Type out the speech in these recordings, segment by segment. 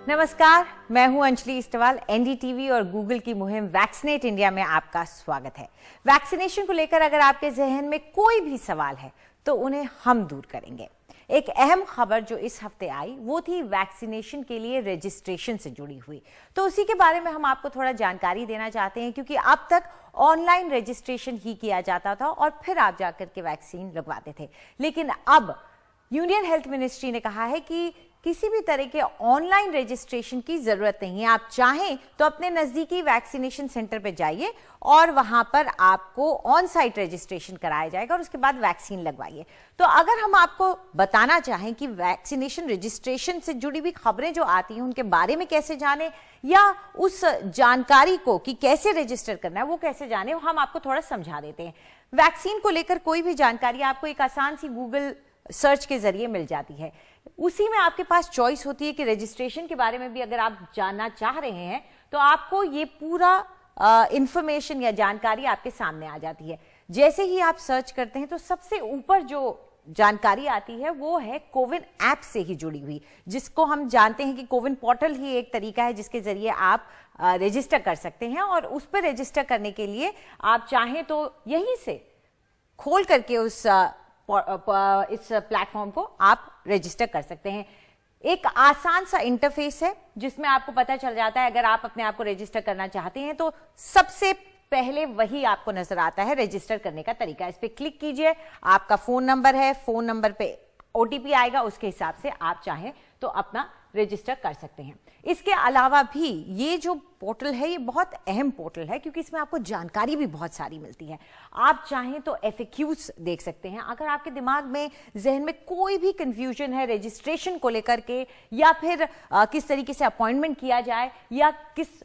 नमस्कार, मैं हूं अंजलि इस्टवाल। एनडीटीवी और गूगल की मुहिम वैक्सीनेट इंडिया में आपका स्वागत है। वैक्सीनेशन को लेकर अगर आपके जहन में कोई भी सवाल है तो उन्हें हम दूर करेंगे। एक अहम खबर जो इस हफ्ते आई वो थी वैक्सीनेशन के लिए रजिस्ट्रेशन से जुड़ी हुई। तो उसी के बारे में हम आपको थोड़ा जानकारी देना चाहते हैं, क्योंकि अब तक ऑनलाइन रजिस्ट्रेशन ही किया जाता था और फिर आप जाकर के वैक्सीन लगवाते थे। लेकिन अब यूनियन हेल्थ मिनिस्ट्री ने कहा है कि किसी भी तरह के ऑनलाइन रजिस्ट्रेशन की जरूरत नहीं है। आप चाहें तो अपने नजदीकी वैक्सीनेशन सेंटर पे जाइए और वहां पर आपको ऑन साइट रजिस्ट्रेशन कराया जाएगा और उसके बाद वैक्सीन लगवाइए। तो अगर हम आपको बताना चाहें कि वैक्सीनेशन रजिस्ट्रेशन से जुड़ी हुई खबरें जो आती हैं उनके बारे में कैसे जाने, या उस जानकारी को कि कैसे रजिस्टर करना है वो कैसे जाने, हम आपको थोड़ा समझा देते हैं। वैक्सीन को लेकर कोई भी जानकारी आपको एक आसान सी गूगल सर्च के जरिए मिल जाती है। उसी में आपके पास चॉइस होती है कि रजिस्ट्रेशन के बारे में भी अगर आप जानना चाह रहे हैं तो आपको ये पूरा इंफॉर्मेशन या जानकारी आपके सामने आ जाती है। जैसे ही आप सर्च करते हैं तो सबसे ऊपर जो जानकारी आती है वो है कोविन ऐप से ही जुड़ी हुई, जिसको हम जानते हैं कि कोविन पोर्टल ही एक तरीका है जिसके जरिए आप रजिस्टर कर सकते हैं। और उस पर रजिस्टर करने के लिए आप चाहें तो यहीं से खोल करके इस प्लेटफॉर्म को आप रजिस्टर कर सकते हैं। एक आसान सा इंटरफेस है जिसमें आपको पता चल जाता है अगर आप अपने आप को रजिस्टर करना चाहते हैं तो सबसे पहले वही आपको नजर आता है रजिस्टर करने का तरीका। इस पे क्लिक कीजिए, आपका फोन नंबर है, फोन नंबर पे ओटीपी आएगा, उसके हिसाब से आप चाहें तो अपना रजिस्टर कर सकते हैं। इसके अलावा भी ये जो पोर्टल है ये बहुत अहम पोर्टल है, क्योंकि इसमें आपको जानकारी भी बहुत सारी मिलती है। आप चाहें तो एफएक्यूज देख सकते हैं। अगर आपके दिमाग में जहन में कोई भी कंफ्यूजन है रजिस्ट्रेशन को लेकर के, या फिर किस तरीके से अपॉइंटमेंट किया जाए, या किस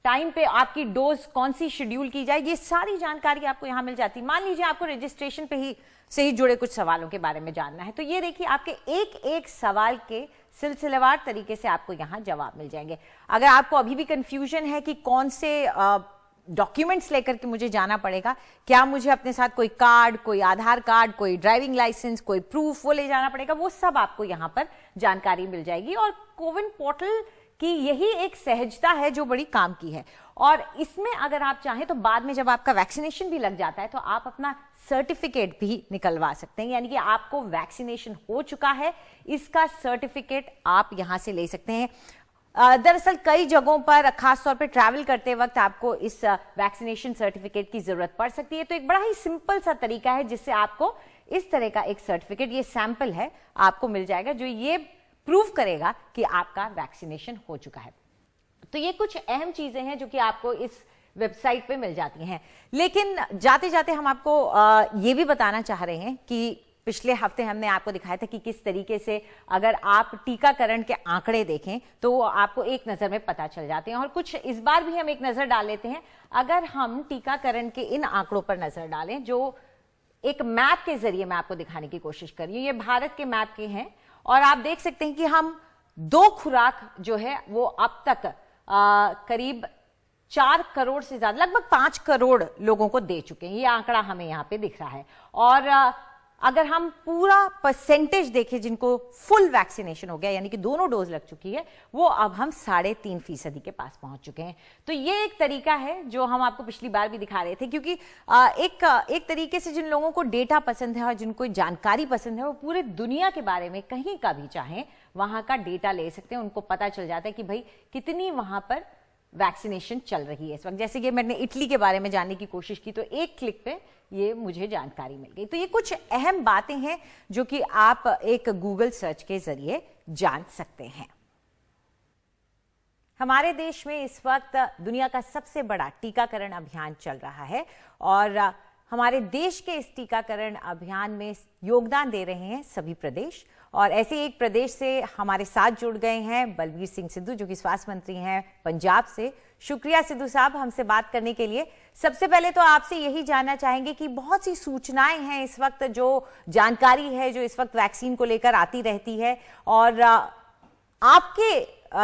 टाइम पे आपकी डोज कौन सी शेड्यूल की जाए, ये सारी जानकारी आपको यहां मिल जाती है। मान लीजिए आपको रजिस्ट्रेशन पे से ही जुड़े कुछ सवालों के बारे में जानना है, तो ये देखिए आपके एक एक सवाल के सिलसिलेवार तरीके से आपको यहां जवाब मिल जाएंगे। अगर आपको अभी भी कंफ्यूजन है कि कौन से डॉक्यूमेंट्स लेकर के मुझे जाना पड़ेगा, क्या मुझे अपने साथ कोई कार्ड, कोई आधार कार्ड, कोई ड्राइविंग लाइसेंस, कोई प्रूफ वो ले जाना पड़ेगा, वो सब आपको यहां पर जानकारी मिल जाएगी। और कोविन पोर्टल कि यही एक सहजता है जो बड़ी काम की है। और इसमें अगर आप चाहें तो बाद में जब आपका वैक्सीनेशन भी लग जाता है तो आप अपना सर्टिफिकेट भी निकलवा सकते हैं, यानी कि आपको वैक्सीनेशन हो चुका है इसका सर्टिफिकेट आप यहां से ले सकते हैं। दरअसल कई जगहों पर खासतौर पे ट्रैवल करते वक्त आपको इस वैक्सीनेशन सर्टिफिकेट की जरूरत पड़ सकती है। तो एक बड़ा ही सिंपल सा तरीका है जिससे आपको इस तरह का एक सर्टिफिकेट, ये सैंपल है, आपको मिल जाएगा जो ये प्रूव करेगा कि आपका वैक्सीनेशन हो चुका है। तो ये कुछ अहम चीजें हैं जो कि आपको इस वेबसाइट पे मिल जाती हैं। लेकिन जाते जाते हम आपको ये भी बताना चाह रहे हैं कि पिछले हफ्ते हमने आपको दिखाया था कि किस तरीके से अगर आप टीकाकरण के आंकड़े देखें तो वो आपको एक नजर में पता चल जाते हैं। और कुछ इस बार भी हम एक नजर डाल लेते हैं। अगर हम टीकाकरण के इन आंकड़ों पर नजर डालें जो एक मैप के जरिए मैं आपको दिखाने की कोशिश कर रही हूं, ये भारत के मैप के हैं, और आप देख सकते हैं कि हम 2 खुराक जो है वो अब तक करीब 4 करोड़ से ज्यादा, लगभग 5 करोड़ लोगों को दे चुके हैं। ये आंकड़ा हमें यहाँ पे दिख रहा है। और अगर हम पूरा परसेंटेज देखें जिनको फुल वैक्सीनेशन हो गया, यानी कि दोनों डोज लग चुकी है, वो अब हम 3.5% के पास पहुंच चुके हैं। तो ये एक तरीका है जो हम आपको पिछली बार भी दिखा रहे थे, क्योंकि एक तरीके से जिन लोगों को डेटा पसंद है और जिनको जानकारी पसंद है वो पूरे दुनिया के बारे में कहीं का भी चाहें वहां का डेटा ले सकते हैं। उनको पता चल जाता है कि भाई कितनी वहां पर वैक्सीनेशन चल रही है इस वक्त। जैसे कि मैंने इटली के बारे में जानने की कोशिश की तो एक क्लिक पे ये मुझे जानकारी मिल गई। तो ये कुछ अहम बातें हैं जो कि आप एक गूगल सर्च के जरिए जान सकते हैं। हमारे देश में इस वक्त दुनिया का सबसे बड़ा टीकाकरण अभियान चल रहा है और हमारे देश के इस टीकाकरण अभियान में योगदान दे रहे हैं सभी प्रदेश। और ऐसे एक प्रदेश से हमारे साथ जुड़ गए हैं बलबीर सिंह सिद्धू, जो कि स्वास्थ्य मंत्री हैं पंजाब से। शुक्रिया सिद्धू साहब हमसे बात करने के लिए। सबसे पहले तो आपसे यही जानना चाहेंगे कि बहुत सी सूचनाएं हैं इस वक्त, जो जानकारी है जो इस वक्त वैक्सीन को लेकर आती रहती है, और आपके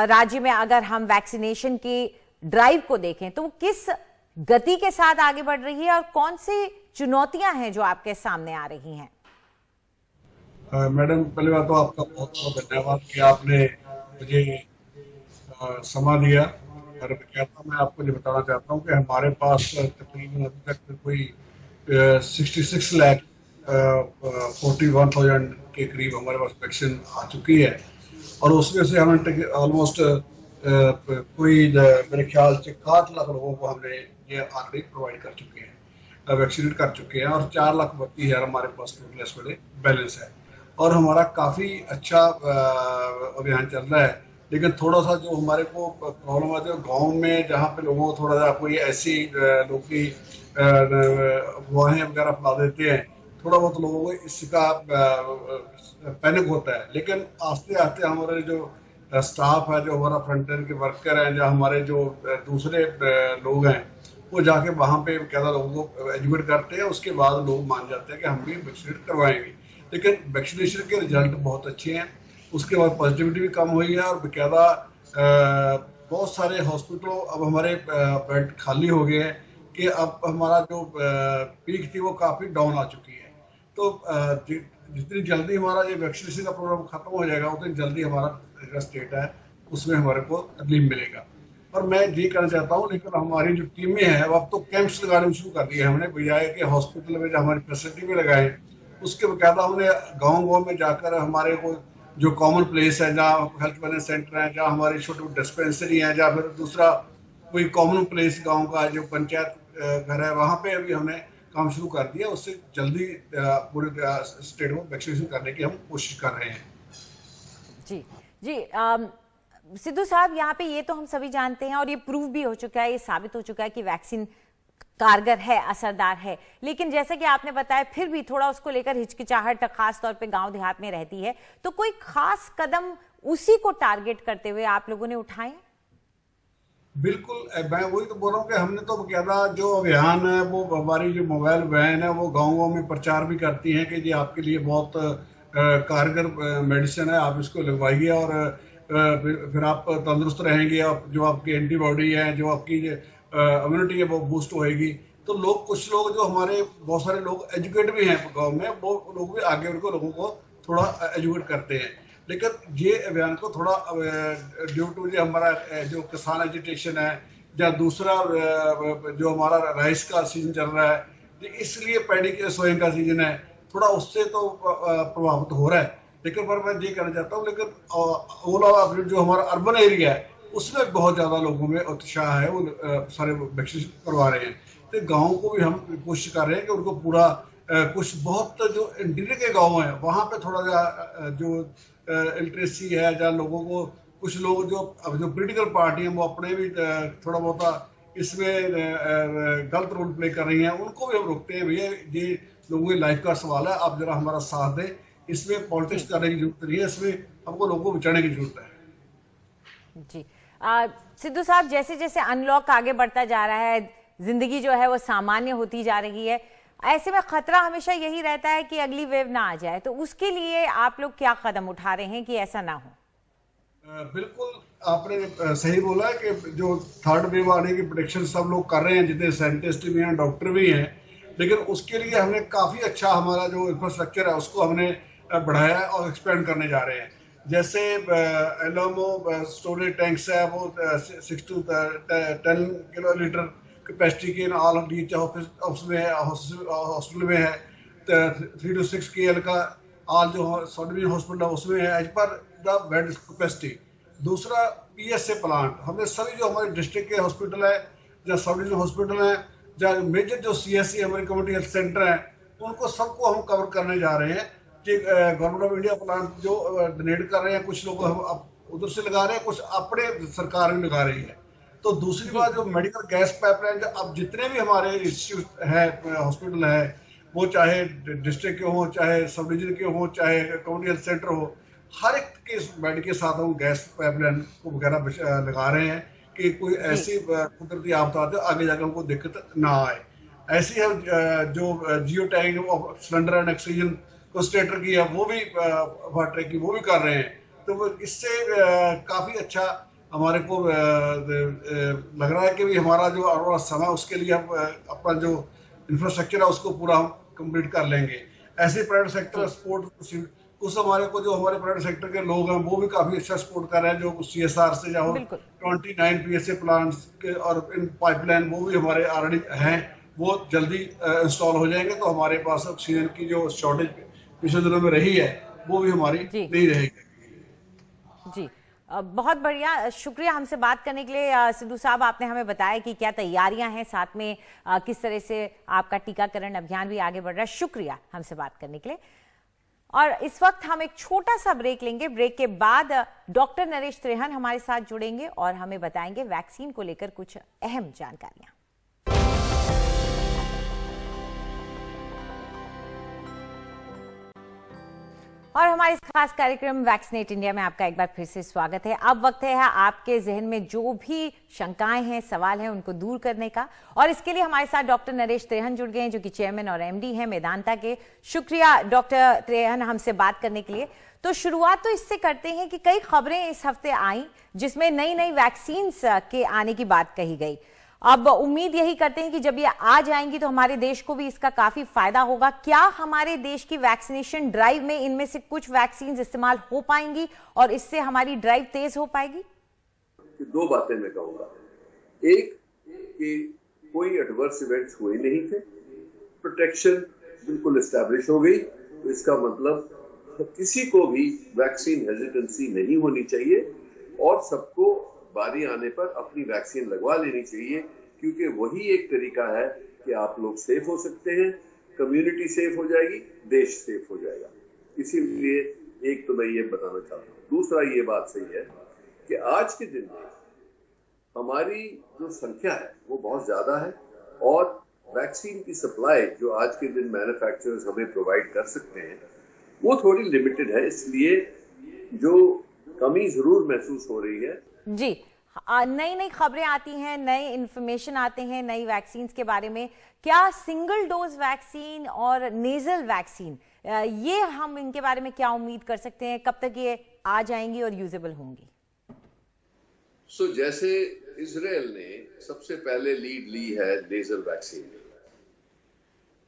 राज्य में अगर हम वैक्सीनेशन की ड्राइव को देखें तो किस गति के साथ आगे बढ़ रही है और कौन सी चुनौतियां हैं जो आपके सामने आ रही हैं? मैडम, पहली बात तो आपका बहुत बहुत धन्यवाद कि आपने मुझे समा दिया। और कहता मैं आपको ये बताना चाहता हूँ कि हमारे पास तकरीबन अभी तक कोई 66 लाख 41,000 के करीब हमारे पास वैक्सीन आ चुकी है। और उसमें से हमने ऑलमोस्ट कोई मेरे ख्याल से 61 लाख लोगों को हमने ये ऑलरेडी प्रोवाइड कर चुके हैं, वैक्सीनेट कर चुके हैं। और 4,32,000 हमारे पास टोटल इस वेले बैलेंस है। और हमारा काफ़ी अच्छा अभियान चल रहा है। लेकिन थोड़ा सा जो हमारे को प्रॉब्लम आती है गांव में, जहाँ पे लोगों को थोड़ा सा कोई ऐसी लोग की अफवाहें वगैरह फैला देते हैं, थोड़ा बहुत लोगों को इसका पैनिक होता है। लेकिन आस्ते आस्ते हमारे जो स्टाफ है, जो हमारा फ्रंट एंड के वर्कर हैं, जो हमारे जो दूसरे लोग हैं, वो जाके वहाँ पे क्या लोगों को एजुकेट करते हैं। उसके बाद लोग मान जाते हैं कि हम भी वैक्सीनेट करवाएंगे। लेकिन वैक्सीनेशन के रिजल्ट बहुत अच्छे हैं। उसके बाद पॉजिटिविटी भी कम हुई है। और बेकायदा बहुत सारे हॉस्पिटलों अब हमारे बेड खाली हो गए हैं कि अब हमारा जो पीक थी वो काफ़ी डाउन आ चुकी है। तो जितनी जल्दी हमारा ये वैक्सीनेशन का प्रोग्राम खत्म हो जाएगा, उतनी जल्दी हमारा स्टेट है उसमें हमारे को रिलीफ मिलेगा। और मैं ये कहना चाहता हूँ, लेकिन हमारी जो टीमें हैं अब तो कैंप्स लगाने शुरू कर दिए हैं हमने, बजाय कि हॉस्पिटल में जो हमारी फैसिलिटी में लगाए, उसके बकायदा हमने गाँव गाँव में जाकर हमारे को जो कॉमन प्लेस है, जहाँ हेल्थ वेलनेस सेंटर है, जहाँ हमारी छोटी डिस्पेंसरी है, या फिर दूसरा कोई कॉमन प्लेस गांव का जो पंचायत घर है, वहाँ पे अभी हमने काम शुरू कर दिया। उससे जल्दी पूरे स्टेट में वैक्सीनेशन करने की हम कोशिश कर रहे हैं। जी जी। सिद्धू साहब, यहाँ पे ये तो हम सभी जानते हैं और ये प्रूव भी हो चुका है, ये साबित हो चुका है कि वैक्सीन कारगर है, असरदार है। लेकिन जैसे कि आपने बताया, फिर भी थोड़ा उसको लेकर हिचकिचाहट खास तौर पे गांव देहात में रहती है। तो कोई खास कदम उसी को टारगेट करते हुए आप लोगों ने उठाए? बिल्कुल, मैं वही तो बोल रहा हूँ कि हमने तो बकायदा जो अभियान है, वो हमारी जो मोबाइल वैन है वो गाँव गाँव में प्रचार भी करती है कि ये आपके लिए बहुत कारगर मेडिसिन है, आप इसको लगवाइए और फिर आप तंदुरुस्त रहेंगे। और जो आपकी एंटीबॉडी है, जो आपकी इम्यूनिटी है, वो बूस्ट होएगी। तो लोग, कुछ लोग जो हमारे बहुत सारे लोग एजुकेट भी हैं गाँव में, वो लोग भी आगे उनको लोगों को थोड़ा एजुकेट करते हैं। लेकिन ये अभियान को थोड़ा ड्यू टू जो हमारा जो किसान एजुटेशन है, या दूसरा जो हमारा राइस का सीजन चल रहा है, इसलिए पैडी के सोइंग का सीजन है, थोड़ा उससे तो प्रभावित हो रहा है। लेकिन पर मैं ये कहना चाहता हूँ, लेकिन ऑल ओवर जो हमारा अर्बन एरिया है उसमें बहुत ज़्यादा लोगों में उत्साह है, वो सारे वैक्सीनेशन करवा रहे हैं। तो गाँव को भी हम कोशिश कर रहे हैं कि उनको पूरा कुछ बहुत जो इंटीरियर के गाँव हैं वहाँ पे थोड़ा सा जो लिटरेसी है, जहाँ लोगों को, कुछ लोग जो पॉलिटिकल पार्टी हैं वो अपने भी थोड़ा बहुत इसमें गलत रोल प्ले कर रही हैं, उनको भी हम रोकते हैं। भैया, ये लोगों की लाइफ का सवाल है, आप जरा हमारा साथ दें। इसमें पॉलिटिक्स करने की जरूरत नहीं है, इसमें हमको लोगों को बचाने की जरूरत है। जी। सिद्धू साहब, जैसे जैसे अनलॉक आगे बढ़ता जा रहा है, जिंदगी जो है वो सामान्य होती जा रही है, ऐसे में खतरा हमेशा यही रहता है कि अगली वेव ना आ जाए। तो उसके लिए आप लोग क्या कदम उठा रहे हैं कि ऐसा ना हो? बिल्कुल, आपने सही बोला कि जो थर्ड वेव आने की प्रोडिक्शन सब लोग कर रहे हैं, जितने साइंटिस्ट भी हैं, डॉक्टर भी हैं। लेकिन उसके लिए हमने काफ़ी अच्छा हमारा जो इंफ्रास्ट्रक्चर है उसको हमने बढ़ाया है और एक्सपेंड करने जा रहे हैं। जैसे एलोमो स्टोरेज टैंक्स है, वो 6 to 10 किलो लीटर कैपेसिटी के ऑल डीएच ऑफिस में है, हॉस्पिटल में है। 3 to 6 KL का ऑल जो सब डिवीजन हॉस्पिटल है उसमें है, as per the bed capacity. दूसरा, PSA प्लांट हमने सभी जो हमारे डिस्ट्रिक्ट के हॉस्पिटल है, या सब डिवीजन हॉस्पिटल है, या मेजर जो CSC हमारे कम्युनिटी हेल्थ सेंटर है, उनको सबको हम कवर करने जा रहे हैं। कि गवर्नमेंट ऑफ इंडिया प्लांट जो डोनेट कर रहे हैं, कुछ लोग हम उधर से लगा रहे हैं, कुछ अपने सरकार भी लगा रही है। तो दूसरी बात, जो मेडिकल गैस पाइपलाइन, अब जितने भी हमारे इंस्टीट्यूट है, हॉस्पिटल है, वो चाहे डिस्ट्रिक्ट के हों, चाहे सब डिवीजन के हों, चाहे कम्युनिटी हेल्थ सेंटर हो, हर एक के बेड के साथ हम गैस पाइपलाइन को वगैरह लगा रहे हैं कि कोई ऐसी कुदरती आपदा आती है आगे जाकर हमको दिक्कत ना आए। ऐसी है जो geo tagging cylinder and oxygen concentrator की है, वो भी वाटर की वो भी कर रहे हैं। तो इससे काफ़ी अच्छा हमारे को लग रहा है कि भी हमारा जो आने वाला समय, उसके लिए हम अपना जो इंफ्रास्ट्रक्चर है उसको पूरा हम कंप्लीट कर लेंगे। ऐसे प्राइवेट सेक्टर, स्पोर्ट्स उस हमारे को जो हमारे प्राइवेट सेक्टर के लोग हैं वो भी काफी अच्छा सपोर्ट कर रहे हैं, जो CSR से जो 29 PSA प्लांट्स के और इन पाइपलाइन वो भी हमारे ऑलरेडी हैं, वो जल्दी इंस्टॉल हो जाएंगे, तो हमारे पास ऑक्सीजन की जो शॉर्टेज पिछले दिनों में रही है वो भी हमारी नहीं रहेगी। जी बहुत बढ़िया, शुक्रिया हमसे बात करने के लिए। सिद्धू साहब, आपने हमें बताया कि क्या तैयारियां हैं, साथ में किस तरह से आपका टीकाकरण अभियान भी आगे बढ़ रहा है। शुक्रिया हमसे बात करने के लिए। और इस वक्त हम एक छोटा सा ब्रेक लेंगे। ब्रेक के बाद डॉक्टर नरेश त्रेहन हमारे साथ जुड़ेंगे और हमें बताएंगे वैक्सीन को लेकर कुछ अहम जानकारियां। और हमारे इस खास कार्यक्रम वैक्सीनेट इंडिया में आपका एक बार फिर से स्वागत है। अब वक्त है आपके जहन में जो भी शंकाएं हैं, सवाल हैं, उनको दूर करने का। और इसके लिए हमारे साथ डॉक्टर नरेश त्रेहन जुड़ गए हैं, जो कि चेयरमैन और MD हैं मेदांता के। शुक्रिया डॉक्टर त्रेहन हमसे बात करने के लिए। तो शुरुआत तो इससे करते हैं कि कई खबरें इस हफ्ते आई जिसमें नई नई वैक्सीन के आने की बात कही गई। अब उम्मीद यही करते हैं कि जब ये आ जाएंगी तो हमारे देश को भी इसका काफी फायदा होगा। क्या हमारे देश की वैक्सीनेशन ड्राइव में इनमें से कुछ वैक्सीन इस्तेमाल हो पाएंगी और इससे हमारी ड्राइव तेज हो पाएगी? दो बातें मैं कहूंगा। एक कि कोई एडवर्स इवेंट्स हुए नहीं थे, प्रोटेक्शन बिल्कुल एस्टैब्लिश हो गई, तो इसका मतलब किसी को भी वैक्सीन हेजिटेंसी नहीं होनी चाहिए और सबको बारी आने पर अपनी वैक्सीन लगवा लेनी चाहिए, क्योंकि वही एक तरीका है कि आप लोग सेफ हो सकते हैं, कम्युनिटी सेफ हो जाएगी, देश सेफ हो जाएगा। इसीलिए एक तो मैं ये बताना चाहता हूँ। दूसरा ये बात सही है कि आज के दिन में हमारी जो संख्या है वो बहुत ज्यादा है और वैक्सीन की सप्लाई जो आज के दिन मैन्युफैक्चरर्स हमें प्रोवाइड कर सकते हैं वो थोड़ी लिमिटेड है, इसलिए जो कमी जरूर महसूस हो रही है। जी, नई नई खबरें आती हैं, नए इंफॉर्मेशन आते हैं नई वैक्सीन के बारे में। क्या सिंगल डोज वैक्सीन और नेजल वैक्सीन, ये हम इनके बारे में क्या उम्मीद कर सकते हैं? कब तक ये आ जाएंगी और यूजेबल होंगी? जैसे इजराइल ने सबसे पहले लीड ली है नेजल वैक्सीन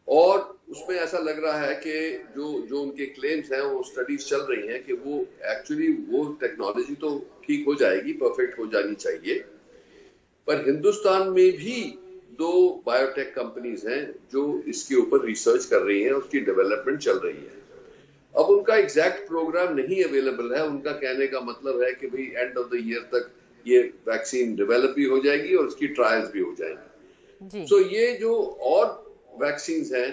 और उसमें ऐसा लग रहा है कि जो उनके क्लेम्स हैं, वो स्टडीज चल रही हैं कि वो एक्चुअली वो टेक्नोलॉजी तो ठीक हो जाएगी, परफेक्ट हो जानी चाहिए, पर हिंदुस्तान में भी 2 बायोटेक कंपनीज हैं जो इसके ऊपर रिसर्च कर रही हैं, उसकी डेवलपमेंट चल रही है। अब उनका एग्जैक्ट प्रोग्राम नहीं अवेलेबल है। उनका कहने का मतलब है कि भाई एंड ऑफ द ईयर तक ये वैक्सीन डेवलप भी हो जाएगी और उसकी ट्रायल्स भी हो जाएंगी। ये जो और वैक्सीन हैं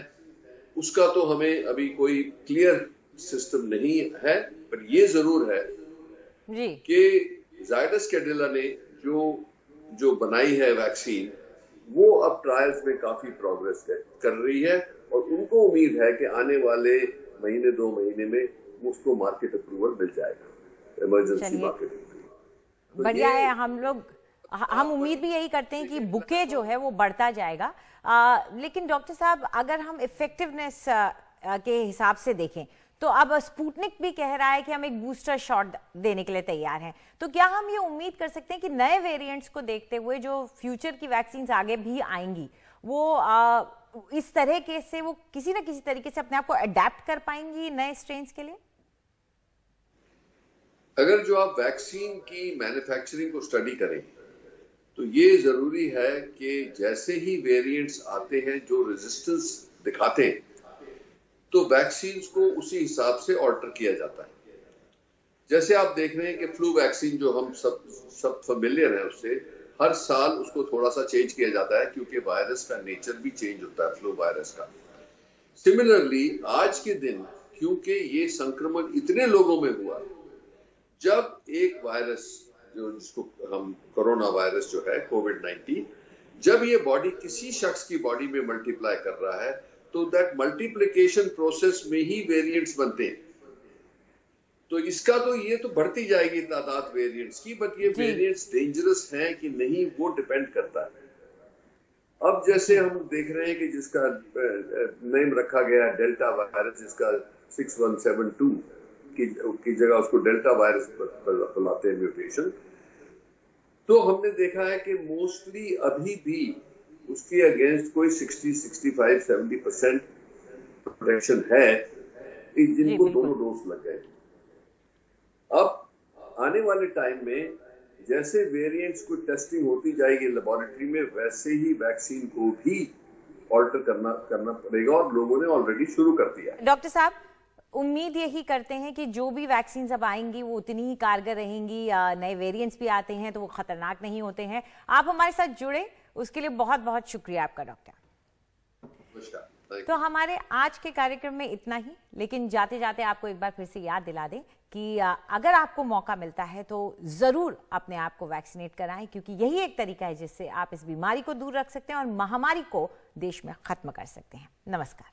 उसका तो हमें अभी कोई क्लियर सिस्टम नहीं है, पर ये जरूर है कि जायडस कैडिला ने जो बनाई है वैक्सीन, वो अब ट्रायल्स में काफी प्रोग्रेस कर रही है और उनको उम्मीद है कि आने वाले महीने 2 महीने में उसको मार्केट अप्रूवल मिल जाएगा, इमरजेंसी मार्केट अप्रूवल। बढ़िया है। हम उम्मीद भी यही करते हैं कि बुके जो है वो बढ़ता जाएगा। लेकिन डॉक्टर साहब, अगर हम इफेक्टिवनेस के हिसाब से देखें तो अब स्पुतनिक भी कह रहा है कि हम एक बूस्टर शॉट देने के लिए तैयार हैं, तो क्या हम ये उम्मीद कर सकते हैं कि नए वेरिएंट्स को देखते हुए जो फ्यूचर की वैक्सीन आगे भी आएंगी वो इस तरह के से वो किसी न किसी तरीके से अपने आप को अडेप्ट कर पाएंगी नए स्ट्रेन्स के लिए? अगर जो आप वैक्सीन की मैन्युफैक्चरिंग को स्टडी करें तो ये जरूरी है कि जैसे ही वेरिएंट्स आते हैं जो रेजिस्टेंस दिखाते हैं, तो वैक्सीन को उसी हिसाब से ऑल्टर किया जाता है। जैसे आप देख रहे हैं कि फ्लू वैक्सीन जो हम सब फेमिलियर हैं उससे, हर साल उसको थोड़ा सा चेंज किया जाता है क्योंकि वायरस का नेचर भी चेंज होता है, फ्लू वायरस का। सिमिलरली आज के दिन क्योंकि ये संक्रमण इतने लोगों में हुआ, जब एक वायरस जिसको हम कोरोना वायरस जो है कोविड-19, जब ये बॉडी किसी शख्स की बॉडी में मल्टीप्लाई कर रहा है तो दैट मल्टीप्लिकेशन प्रोसेस में ही वेरिएंट्स बनते हैं। तो इसका तो ये तो बढ़ती जाएगी तादाद वेरिएंट्स की, बट ये वेरिएंट्स डेंजरस हैं कि नहीं वो डिपेंड करता है। अब जैसे हम देख रहे हैं कि जिसका नेम रखा गया डेल्टा वायरस, जिसका 6172 की जगह उसको डेल्टा वायरस बुलाते हैं, म्यूटेशन, तो हमने देखा है कि मोस्टली अभी भी उसके अगेंस्ट कोई 60, 65, 70% प्रोटेक्शन है, जिनको दोनों डोज लग गए। अब आने वाले टाइम में जैसे वेरिएंट्स को टेस्टिंग होती जाएगी लेबोरेटरी में, वैसे ही वैक्सीन को भी ऑल्टर करना पड़ेगा और लोगों ने ऑलरेडी शुरू कर दिया। डॉक्टर साहब, उम्मीद यही करते हैं कि जो भी वैक्सीन अब आएंगी वो उतनी ही कारगर रहेंगी। नए वेरिएंट्स भी आते हैं तो वो खतरनाक नहीं होते हैं। आप हमारे साथ जुड़े, उसके लिए बहुत बहुत शुक्रिया आपका डॉक्टर। तो हमारे आज के कार्यक्रम में इतना ही, लेकिन जाते जाते आपको एक बार फिर से याद दिला दें कि अगर आपको मौका मिलता है तो जरूर अपने आप को वैक्सीनेट कराएं, क्योंकि यही एक तरीका है जिससे आप इस बीमारी को दूर रख सकते हैं और महामारी को देश में खत्म कर सकते हैं। नमस्कार।